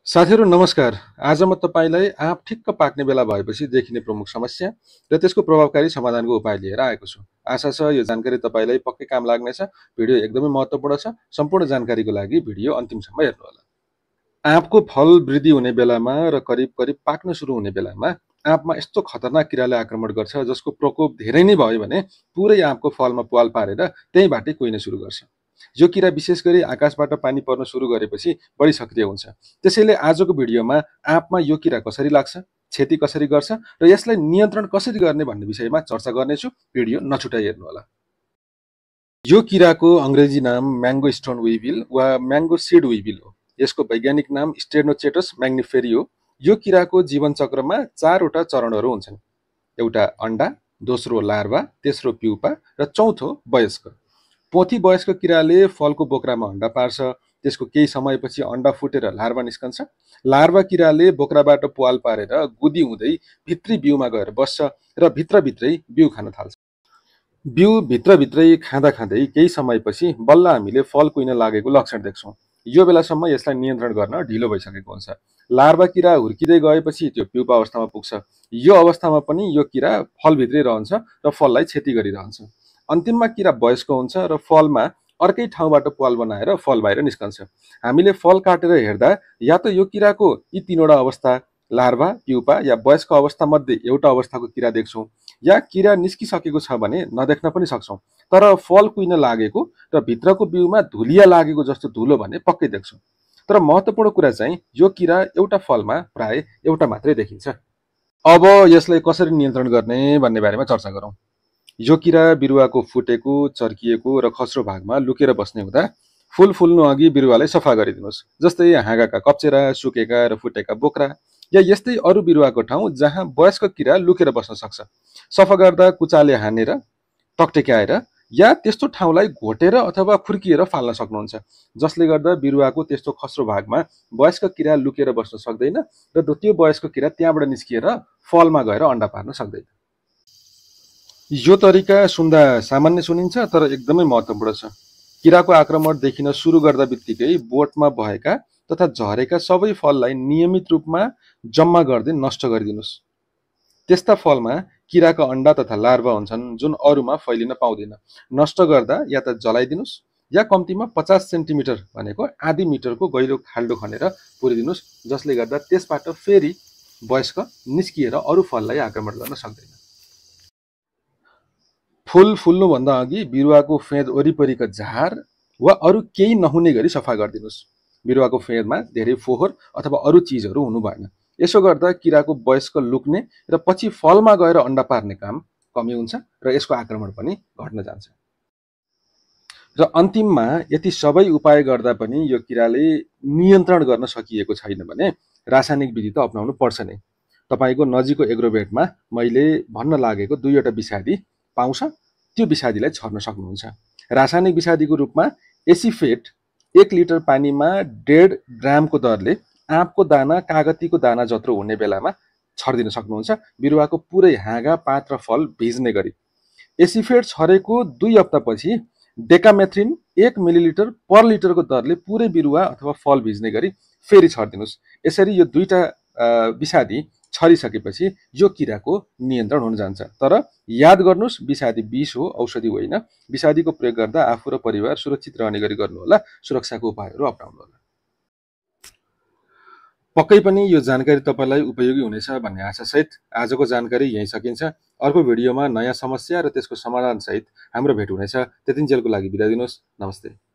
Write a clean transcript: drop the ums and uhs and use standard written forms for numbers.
साथीहरू नमस्कार। आज म तपाईलाई आँप ठिक्क पाक्ने बेला भएपछि देखिने प्रमुख समस्या र त्यसको प्रभावकारी समाधानको उपाय लिएर आएको छु। आशा छ यो जानकारी तपाईलाई पक्कै काम लाग्नेछ। भिडियो एकदमै महत्त्वपूर्ण छ। सम्पूर्ण जानकारीको लागि भिडियो अन्तिमसम्म हेर्नुहोला। आँपको फल वृद्धि हुने बेलामा र करिब करिब पाक्न सुरु हुने बेलामा आँपमा यस्तो खतरनाक किराले आक्रमण गर्छ जसको प्रकोप धेरै नै भयो भने पुरै आँपको फलमा प्वाल पारेर त्यहीँबाटै कुहिन सुरु गर्छ। यो किरा विशेष गरी आकाशबाट पानी पर्न सुरु गरेपछि बढी सक्रिय हुन्छ। त्यसैले आजको भिडियोमा आँपमा यो किरा कसरी लाग्छ, क्षति कसरी गर्छ र यसलाई नियन्त्रण कसरी गर्ने भन्ने विषयमा चर्चा गर्नेछु। भिडियो नछुटाई हेर्नुहोला। यो किराको अङ्ग्रेजी नाम म्याङ्गो स्टोन विभिल वा म्याङ्गो सिड विभिल हो। यसको वैज्ञानिक नाम स्टेनोचेटस मैग्निफेरी हो। यो किराको जीवन चक्रमा 4वटा चरणहरू हुन्छन्। एउटा अन्डा, दोस्रो लार्वा, तेस्रो प्युपा र चौथो वयस्क। पोथी वयस्क किराले फलको बोक्रामा अन्डा पार्छ। त्यसको केही समयपछि अन्डा फुटेर लार्वा निस्कन्छ। लार्वा किराले बोक्राबाट प्वाल पारेर गुदी हुँदै भित्री बिउमा गएर बस्छ र भित्रभित्रै बिउ खान थाल्छ। बिउ भित्रभित्रै खाँदा खाँदै केही समयपछि बल्ल हामीले फल कुहिन लागेको लक्षण देख्छौँ। यो बेलासम्म यसलाई नियन्त्रण गर्न ढिलो भइसकेको हुन्छ। लार्वा किरा हुर्किँदै गएपछि त्यो प्युपा अवस्थामा पुग्छ। यो अवस्थामा पनि यो किरा फलभित्रै रहन्छ र फललाई क्षति गरिरहन्छ। अन्तिममा किरा वयस्क हुन्छ र फलमा अर्कै ठाउँबाट प्वाल बनाएर फल बाहिर निस्कन्छ। हामीले फल काटेर हेर्दा या त यो किराको यी 3वटा अवस्था लार्वा, प्युपा या वयस्क अवस्था मध्ये एउटा अवस्थाको किरा देख्छौँ, या किरा निस्किसकेको छ भने नदेख्न पनि सक्छौँ। तर फल कुहिन लागेको र भित्रको बिउमा धुलिया लागेको जस्तो धुलो भने पक्कै देख्छौँ। तर महत्त्वपूर्ण कुरा चाहिँ यो किरा एउटा फलमा प्राय एउटा मात्रै देखिन्छ। अब यसलाई कसरी नियन्त्रण गर्ने भन्ने बारेमा चर्चा गरौँ। यो किरा बिरुवाको फुटेको, चर्किएको र खस्रो भागमा लुकेर बस्ने हुँदा फुल फुल्नु अघि बिरुवालाई सफा गरिदिनुहोस्। जस्तै हाँगाका कप्चेरा, सुकेका र फुटेका बोक्रा या यस्तै अरू बिरुवाको ठाउँ जहाँ वयस्क किरा लुकेर बस्न सक्छ। सफा गर्दा कुचाले हानेर, टकटेक्याएर या त्यस्तो ठाउँलाई घोटेर अथवा खुर्किएर फाल्न सक्नुहुन्छ, जसले गर्दा बिरुवाको त्यस्तो खस्रो भागमा वयस्क किरा लुकेर बस्न सक्दैन र त्यो वयस्क किरा त्यहाँबाट निस्किएर फलमा गएर अन्डा पार्न सक्दैन। यो तरिका सुन्दा सामान्य सुनिन्छ, तर एकदमै महत्त्वपूर्ण छ। किराको आक्रमण देखिन सुरु गर्दा बित्तिकै बोटमा भएका तथा झरेका सबै फललाई नियमित रूपमा जम्मा गर्दै नष्ट गरिदिनुहोस्। त्यस्ता फलमा किराका अन्डा तथा लार्वा हुन्छन् जुन अरूमा फैलिन पाउँदैन। नष्ट गर्दा या त जलाइदिनुहोस् या कम्तीमा 50 सेन्टिमिटर भनेको आधी मिटरको गहिरो खाल्डो खनेर पुरिदिनुहोस्, जसले गर्दा त्यसबाट फेरि वयस्क निस्किएर अरू फललाई आक्रमण गर्न सक्दैन। फुल फुल्नुभन्दा अघि बिरुवाको फेद वरिपरिका झार वा अरू केही नहुने गरी सफा गरिदिनुहोस्। बिरुवाको फेदमा धेरै फोहोर अथवा अरू चिजहरू हुनु भएन। यसो गर्दा किराको वयस्क लुक्ने र पछि फलमा गएर अन्डा पार्ने काम कमी हुन्छ र यसको आक्रमण पनि घट्न जान्छ। र अन्तिममा यति सबै उपाय गर्दा पनि यो किराले नियन्त्रण गर्न सकिएको छैन भने रासायनिक विधि त अपनाउनु पर्छ नै। तपाईको नजिकको एग्रोभेटमा मैले भन्न लागेको 2वटा विषादी पाउँछ, त्यो विषादीलाई छर्न सक्नुहुन्छ। रासायनिक विषादीको रूपमा एसिफेट 1 लिटर पानीमा 1.5 ग्रामको दरले आँपको दाना कागतीको दाना जत्रो हुने बेलामा छर्दिन सक्नुहुन्छ, बिरुवाको पुरै हाँगा, पात र फल भिज्ने गरी। एसिफेट छरेको 2 हप्तापछि डेकामेथ्रिन 1 मिलिलिटर पर लिटरको दरले पुरै बिरुवा अथवा फल भिज्ने गरी फेरि छर्दिनुहोस्। यसरी यो 2टा विषादी छरिसकेपछि यो किराको नियन्त्रण हुन जान्छ। तर याद गर्नुहोस्, विषादी विष हो, औषधि होइन। विषादीको प्रयोग गर्दा आफू र परिवार सुरक्षित रहने गरी गर्नुहोला। सुरक्षाको उपायहरू अपनाउनुहोला। पक्कै पनि यो जानकारी तपाईलाई उपयोगी हुनेछ भन्ने आशासहित आजको जानकारी यही सकिन्छ। अर्को भिडियोमा नयाँ समस्या र त्यसको समाधान सहित हाम्रो भेट हुनेछ। त्यतिन्जेलको लागि बिदा दिनुहोस्। नमस्ते।